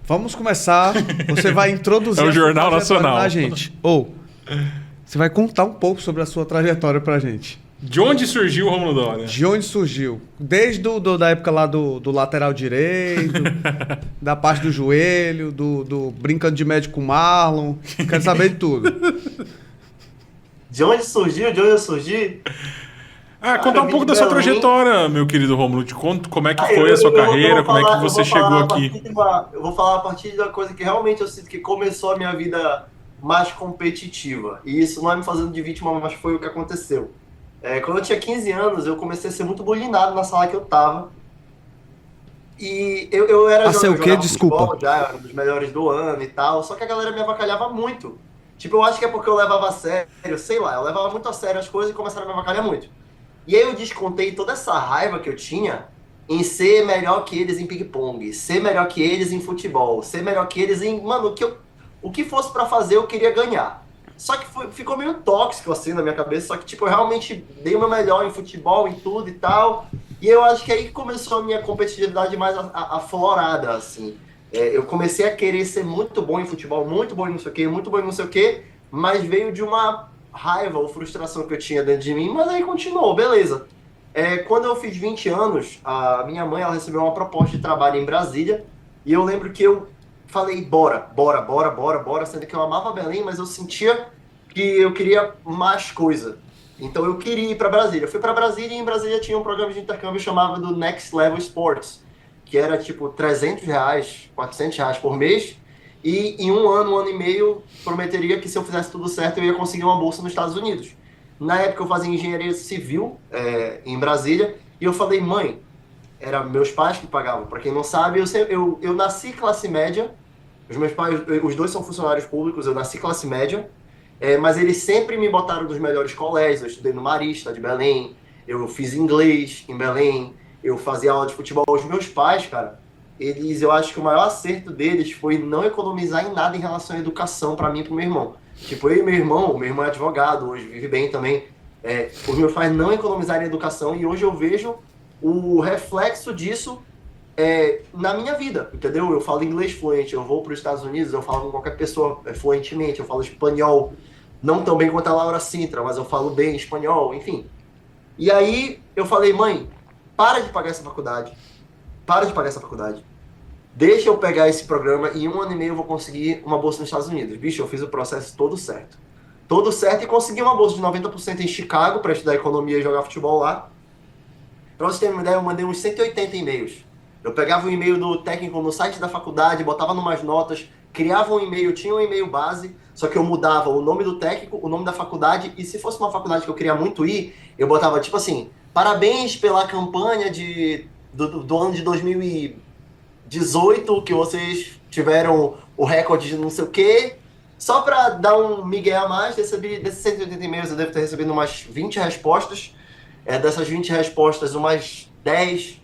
Vamos começar. Você vai introduzir É o a sua Jornal trajetória Nacional. pra gente. Você vai contar um pouco sobre a sua trajetória pra gente. De onde surgiu o Rômulo Dória? De onde surgiu? Desde da época lá do lateral direito, da parte do joelho, do brincando de médico com o Marlon. Quero saber de tudo. De onde surgiu? De onde eu surgi? Contar Cara, um eu pouco vim da de sua Belém. trajetória, meu querido Rômulo. Te conto como é que Ah, foi a sua carreira, como é que eu você vou chegou falar a aqui. partir eu vou falar a partir da coisa que realmente eu sinto que começou a minha vida mais competitiva. E isso não é me fazendo de vítima, mas foi o que aconteceu. Quando eu tinha 15 anos, eu comecei a ser muito bulinado na sala que eu tava. E eu era ser o quê? jogava Desculpa. futebol já, era um dos melhores do ano e tal, só que a galera me avacalhava muito. Tipo, eu acho que é porque eu levava a sério, sei lá, eu levava muito a sério as coisas e começaram a me avacalhar muito. E aí eu descontei toda essa raiva que eu tinha em ser melhor que eles em ping-pong, ser melhor que eles em futebol, ser melhor que eles em... Mano, o que fosse pra fazer eu queria ganhar. Só que ficou meio tóxico assim na minha cabeça, só que tipo, eu realmente dei o meu melhor em futebol, em tudo e tal. E eu acho que aí começou a minha competitividade mais aflorada, assim. Eu comecei a querer ser muito bom em futebol, muito bom em não sei o quê, muito bom em não sei o quê, mas veio de uma raiva ou frustração que eu tinha dentro de mim, mas aí continuou, beleza. Quando eu fiz 20 anos, a minha mãe ela recebeu uma proposta de trabalho em Brasília, e eu lembro que eu falei, bora, sendo que eu amava Belém, mas eu sentia que eu queria mais coisa. Então eu queria ir para Brasília. Eu fui para Brasília e em Brasília tinha um programa de intercâmbio chamado do Next Level Sports, que era tipo R$ 300, R$ 400 por mês, e em um ano e meio, prometeria que se eu fizesse tudo certo eu ia conseguir uma bolsa nos Estados Unidos. Na época eu fazia engenharia civil em Brasília, e eu falei, mãe, era meus pais que pagavam. Para quem não sabe, eu nasci classe média, os meus pais, os dois são funcionários públicos, eu nasci classe média, mas eles sempre me botaram nos melhores colégios. Eu estudei no Marista de Belém, eu fiz inglês em Belém, eu fazia aula de futebol. Os meus pais, cara, eu acho que o maior acerto deles foi não economizar em nada em relação à educação para mim e pro meu irmão. Tipo, eu e o meu irmão é advogado hoje, vive bem também. Os meus pais não economizaram em educação e hoje eu vejo o reflexo disso na minha vida, entendeu? Eu falo inglês fluente, eu vou para os Estados Unidos, eu falo com qualquer pessoa fluentemente, eu falo espanhol, não tão bem quanto a Laura Sintra, mas eu falo bem espanhol, enfim. E aí eu falei, mãe, para de pagar essa faculdade, deixa eu pegar esse programa e em um ano e meio eu vou conseguir uma bolsa nos Estados Unidos. Bicho, eu fiz o processo todo certo e consegui uma bolsa de 90% em Chicago para estudar economia e jogar futebol lá. Para você ter uma ideia, eu mandei uns 180 e-mails. Eu pegava o e-mail do técnico no site da faculdade, botava numas notas, criava um e-mail, tinha um e-mail base, só que eu mudava o nome do técnico, o nome da faculdade, e se fosse uma faculdade que eu queria muito ir, eu botava tipo assim, parabéns pela campanha do ano de 2018, que vocês tiveram o recorde de não sei o quê. Só para dar um migué a mais, desses 180 e-mails eu devo ter recebido umas 20 respostas. Dessas 20 respostas, umas 10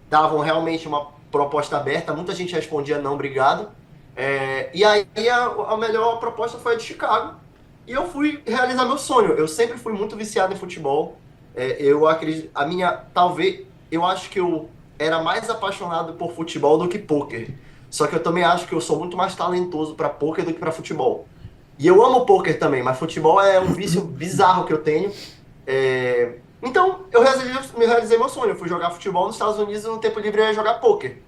davam realmente uma proposta aberta. Muita gente respondia não, obrigado. E aí a melhor proposta foi a de Chicago. E eu fui realizar meu sonho. Eu sempre fui muito viciado em futebol. Eu acredito, eu acho que eu era mais apaixonado por futebol do que pôquer. Só que eu também acho que eu sou muito mais talentoso para pôquer do que para futebol. E eu amo pôquer também, mas futebol é um vício bizarro que eu tenho. Então, eu realizei meu sonho. Eu fui jogar futebol nos Estados Unidos e no tempo livre eu ia jogar pôquer.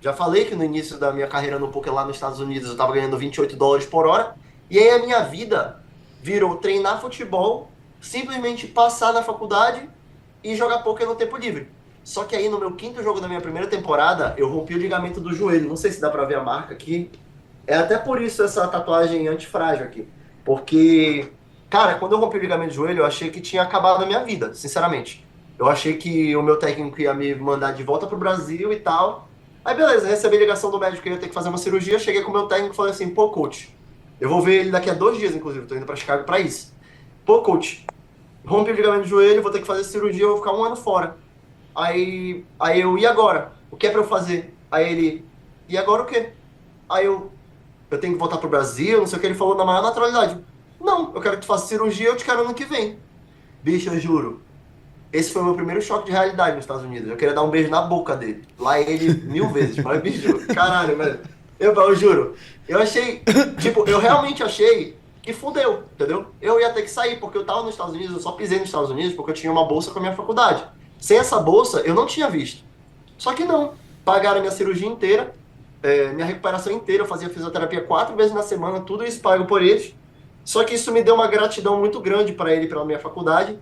Já falei que no início da minha carreira no pôquer lá nos Estados Unidos eu estava ganhando $28 por hora. E aí a minha vida virou treinar futebol, simplesmente passar na faculdade e jogar pôquer no tempo livre. Só que aí no meu quinto jogo da minha primeira temporada, eu rompi o ligamento do joelho. Não sei se dá pra ver a marca aqui. É até por isso essa tatuagem antifrágil aqui. Porque, cara, quando eu rompi o ligamento do joelho, eu achei que tinha acabado a minha vida, sinceramente. Eu achei que o meu técnico ia me mandar de volta pro Brasil e tal. Aí beleza, recebi a ligação do médico que eu ia ter que fazer uma cirurgia. Cheguei com o meu técnico e falei assim, pô, coach, eu vou ver ele daqui a 2 dias, inclusive. Tô indo pra Chicago pra isso. Pô, coach, rompi o ligamento do joelho, vou ter que fazer cirurgia, eu vou ficar 1 ano fora. Aí e agora? O que é pra eu fazer? Aí ele, e agora o quê? Aí eu tenho que voltar pro Brasil, não sei o que, ele falou na maior naturalidade. Não, eu quero que tu faça cirurgia, eu te quero ano que vem. Bicho, eu juro, esse foi o meu primeiro choque de realidade nos Estados Unidos. Eu queria dar um beijo na boca dele. Lá ele 1000 vezes. Mas, bicho, caralho, velho. Eu juro. Eu achei, tipo, eu realmente achei que fudeu, entendeu? Eu ia ter que sair, porque eu tava nos Estados Unidos, eu só pisei nos Estados Unidos porque eu tinha uma bolsa com a minha faculdade. Sem essa bolsa, eu não tinha visto. Só que não. Pagaram minha cirurgia inteira, minha recuperação inteira, eu fazia fisioterapia 4 vezes na semana, tudo isso pago por eles. Só que isso me deu uma gratidão muito grande para ele, pela minha faculdade.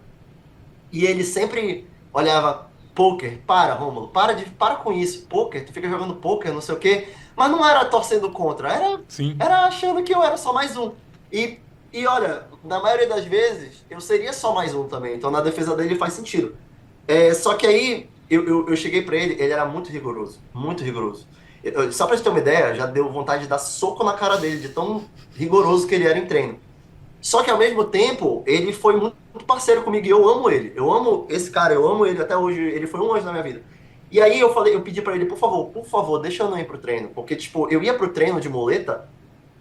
E ele sempre olhava, pôquer, para, Rômulo, para com isso, pôquer, tu fica jogando pôquer, não sei o quê. Mas não era torcendo contra, Sim. era achando que eu era só mais um. E, e olha, na maioria das vezes, eu seria só mais um também, então na defesa dele faz sentido. Só que aí, eu cheguei pra ele, ele era muito rigoroso, muito rigoroso. Só pra você ter uma ideia, já deu vontade de dar soco na cara dele, de tão rigoroso que ele era em treino. Só que ao mesmo tempo, ele foi muito parceiro comigo e eu amo ele. Eu amo esse cara, eu amo ele até hoje. Ele foi um anjo na minha vida. E aí eu pedi pra ele, por favor, deixa eu não ir pro treino. Porque, tipo, eu ia pro treino de muleta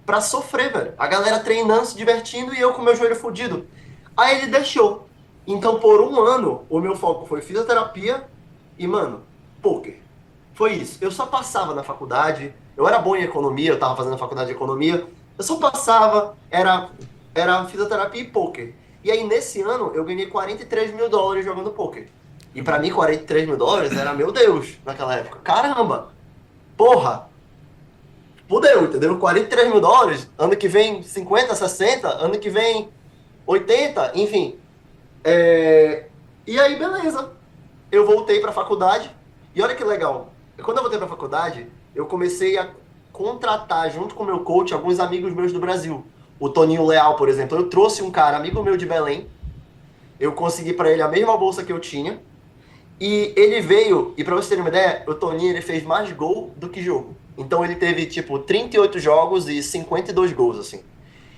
pra sofrer, velho. A galera treinando, se divertindo e eu com meu joelho fudido. Aí ele deixou. Então, por um ano, o meu foco foi fisioterapia e, mano, pôquer. Foi isso. Eu só passava na faculdade. Eu era bom em economia, eu tava fazendo a faculdade de economia. Eu só passava, era fisioterapia e pôquer. E aí, nesse ano, eu ganhei US$ 43 mil jogando pôquer. E pra mim, US$ 43 mil era, meu Deus, naquela época. Caramba! Porra! Fudeu, entendeu? US$ 43 mil, ano que vem 50, 60, ano que vem 80, enfim. E aí, beleza. Eu voltei pra faculdade. E olha que legal. Quando eu voltei pra faculdade, eu comecei a contratar, junto com o meu coach, alguns amigos meus do Brasil. O Toninho Leal, por exemplo. Eu trouxe um cara, amigo meu de Belém. Eu consegui pra ele a mesma bolsa que eu tinha. E ele veio, e pra você ter uma ideia, o Toninho ele fez mais gol do que jogo. Então ele teve, tipo, 38 jogos e 52 gols, assim.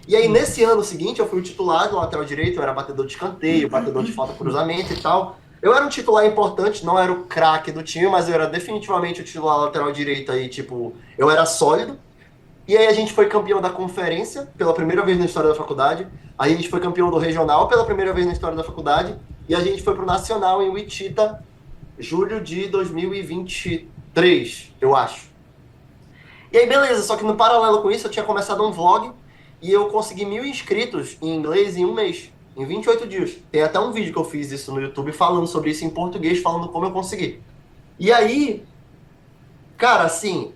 E aí, nesse ano seguinte, eu fui o titular do lateral direito, eu era batedor de escanteio, batedor de falta cruzamento e tal. Eu era um titular importante, não era o craque do time, mas eu era definitivamente o titular lateral direito aí, tipo, eu era sólido. E aí a gente foi campeão da conferência pela primeira vez na história da faculdade. Aí a gente foi campeão do regional pela primeira vez na história da faculdade. E a gente foi pro nacional em Wichita, julho de 2023, eu acho. E aí, beleza, só que no paralelo com isso, eu tinha começado um vlog e eu consegui 1.000 inscritos em inglês em um mês, em 28 dias. Tem até um vídeo que eu fiz isso no YouTube falando sobre isso em português, falando como eu consegui. E aí, cara, assim,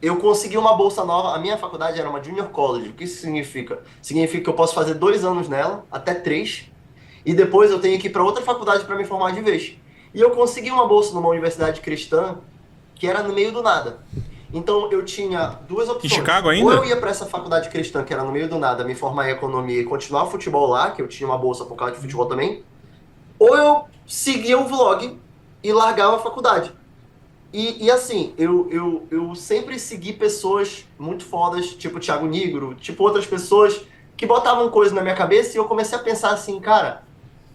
eu consegui uma bolsa nova. A minha faculdade era uma junior college. O que isso significa? Significa que eu posso fazer 2 anos nela, até 3, e depois eu tenho que ir para outra faculdade para me formar de vez. E eu consegui uma bolsa numa universidade cristã que era no meio do nada. Então eu tinha duas opções. Em Chicago ainda? Ou eu ia para essa faculdade cristã que era no meio do nada, me formar em economia e continuar o futebol lá, que eu tinha uma bolsa por causa de futebol também. Ou eu seguia o vlog e largava a faculdade. E assim, eu sempre segui pessoas muito fodas, tipo Thiago Nigro, tipo outras pessoas que botavam coisas na minha cabeça e eu comecei a pensar assim, cara,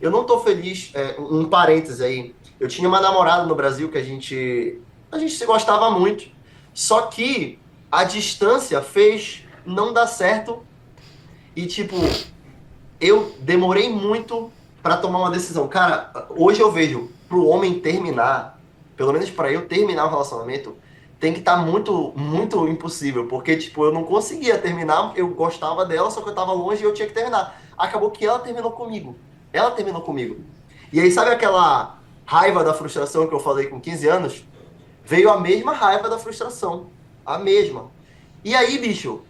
eu não tô feliz. Um parênteses aí, eu tinha uma namorada no Brasil que a gente se gostava muito, só que a distância fez não dar certo e tipo, eu demorei muito pra tomar uma decisão. Cara, hoje eu vejo, pro homem terminar, pelo menos pra eu terminar o relacionamento, tem que estar muito, muito impossível, porque, tipo, eu não conseguia terminar, eu gostava dela, só que eu tava longe e eu tinha que terminar. Acabou que ela terminou comigo. Ela terminou comigo. E aí, sabe aquela raiva da frustração que eu falei com 15 anos? Veio a mesma raiva da frustração. A mesma. E aí, bicho,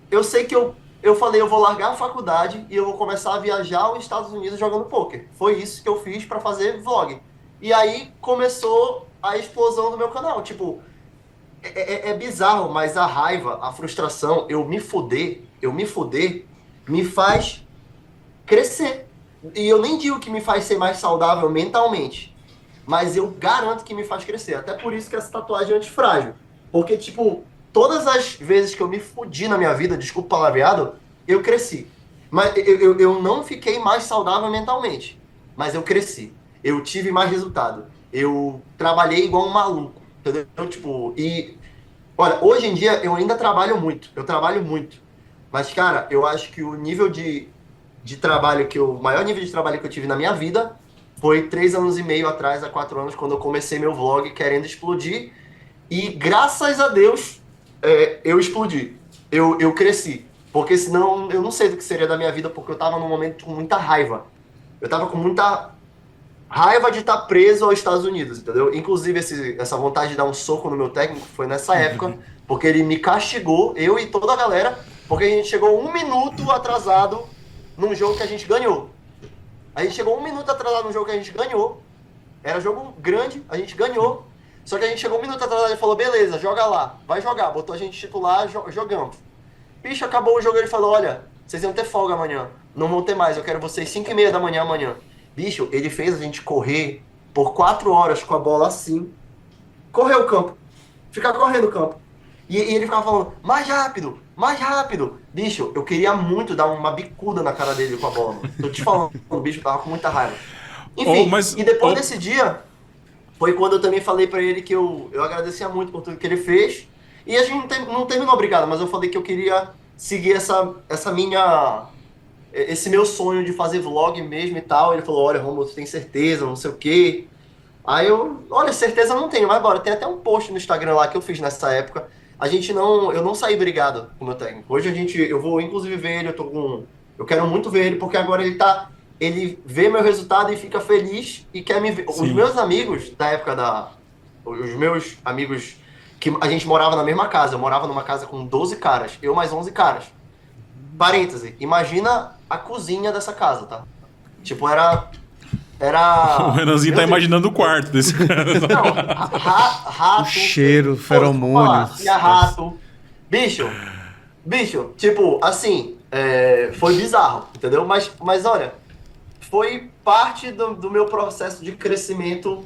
eu sei que eu falei, eu vou largar a faculdade e eu vou começar a viajar aos Estados Unidos jogando poker. Foi isso que eu fiz pra fazer vlog. E aí começou a explosão do meu canal. Tipo, é bizarro, mas a raiva, a frustração, eu me fuder, me faz crescer. E eu nem digo que me faz ser mais saudável mentalmente, mas eu garanto que me faz crescer. Até por isso que essa tatuagem é antifrágil. Porque, tipo, todas as vezes que eu me fudi na minha vida, desculpa o palavreado, eu cresci. Mas eu não fiquei mais saudável mentalmente, mas eu cresci. Eu tive mais resultado. Eu trabalhei igual um maluco, entendeu? Tipo, olha, hoje em dia eu ainda trabalho muito. Eu trabalho muito. Mas, cara, eu acho que o nível de trabalho o maior nível de trabalho que eu tive na minha vida foi 3 anos e meio atrás, há 4 anos, quando eu comecei meu vlog querendo explodir. E graças a Deus, eu explodi. Eu cresci. Porque senão eu não sei do que seria da minha vida, porque eu tava num momento com muita raiva. Eu tava com muita raiva de estar preso aos Estados Unidos, entendeu? Inclusive, essa vontade de dar um soco no meu técnico foi nessa época, porque ele me castigou, eu e toda a galera, porque a gente chegou 1 minuto atrasado num jogo que a gente ganhou. A gente chegou 1 minuto atrasado num jogo que a gente ganhou. Era jogo grande, a gente ganhou. Só que a gente chegou 1 minuto atrasado e falou, beleza, joga lá, vai jogar. Botou a gente titular, jogamos. Bicho, acabou o jogo, ele falou, olha, vocês iam ter folga amanhã. Não vão ter mais, eu quero vocês 5h30 da manhã amanhã. Bicho, ele fez a gente correr por 4 horas com a bola assim. Correr o campo. Ficar correndo o campo. E ele ficava falando, mais rápido, mais rápido. Bicho, eu queria muito dar uma bicuda na cara dele com a bola, mano. Tô te falando, bicho, eu tava com muita raiva. Enfim, e depois desse dia, foi quando eu também falei pra ele que eu agradecia muito por tudo que ele fez. E a gente não terminou obrigado, mas eu falei que eu queria seguir esse meu sonho de fazer vlog mesmo e tal. Ele falou, olha, Romulo, tu tem certeza, não sei o quê. Aí olha, certeza eu não tenho, mas bora. Tem até um post no Instagram lá que eu fiz nessa época. Eu não saí brigado com o meu técnico. Hoje eu vou inclusive ver ele, eu quero muito ver ele, porque agora ele vê meu resultado e fica feliz e quer me ver. Sim. Os meus amigos da época os meus amigos que a gente morava na mesma casa, eu morava numa casa com 12 caras, eu mais 11 caras. Parêntese, imagina a cozinha dessa casa, tá? Tipo, era... O Renanzinho tá imaginando o quarto desse cara. Não, rato... O cheiro, feromônio. Tinha rato. Bicho, tipo, assim, foi bizarro, entendeu? Mas olha, foi parte do meu processo de crescimento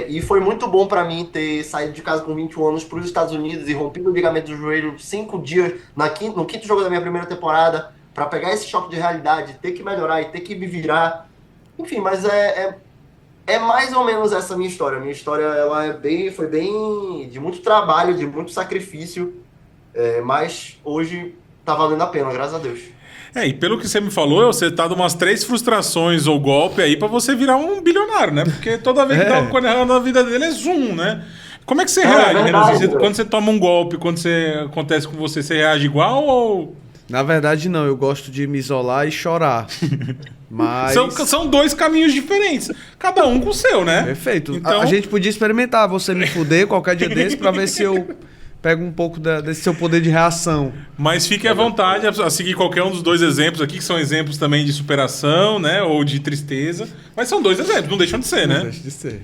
e foi muito bom pra mim ter saído de casa com 21 anos pros Estados Unidos e rompido o ligamento do joelho 5 dias no quinto jogo da minha primeira temporada pra pegar esse choque de realidade, ter que melhorar e ter que me virar. Enfim, mas é mais ou menos essa minha história. A minha história ela foi bem de muito trabalho, de muito sacrifício, mas hoje tá valendo a pena, graças a Deus. E pelo que você me falou, você tá de umas 3 frustrações ou golpe aí pra você virar um bilionário, né? Porque toda vez que dá uma coisa errada na vida dele é zoom, né? Como é que você reage, Renanzinho? Quando você toma um golpe, quando acontece com você reage igual ou... Na verdade, não. Eu gosto de me isolar e chorar. Mas... São 2 caminhos diferentes. Cada um com o seu, né? Perfeito. Então... A gente podia experimentar você me fuder qualquer dia desse pra ver se eu pego um pouco desse seu poder de reação. Mas fique à vontade a seguir qualquer um dos 2 exemplos aqui, que são exemplos também de superação, né? Ou de tristeza. Mas são 2 exemplos, não deixam de ser, né? Não deixa de ser.